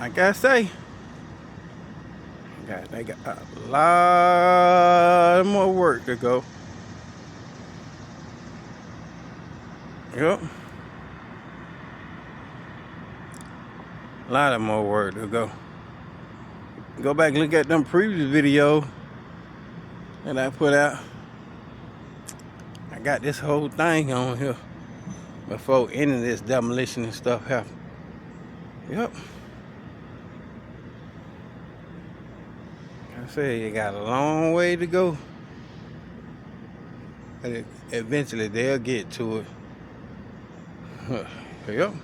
like I say, they got a lot more work to go. Yep. A lot of more work to go. Go back and look at them previous videos that I put out. I got this whole thing on here before any of this demolition and stuff happened. Yep. I said you got a long way to go. But eventually they'll get to it. Yep.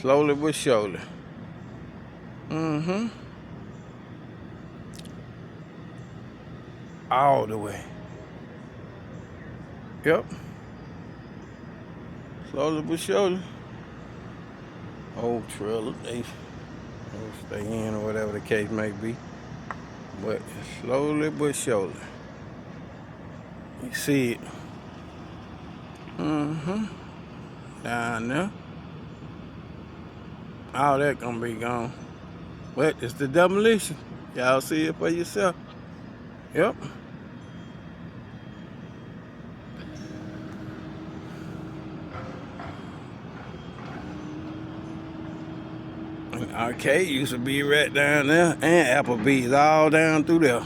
Slowly but surely. All the way. Yep. Slowly but surely. Old trailer, they stay in or whatever the case may be. But slowly but surely. You see it. Down there. All that gonna be gone. But it's the demolition. Y'all see it for yourself. Yep. Arcade used to be right down there, and Applebee's all down through there.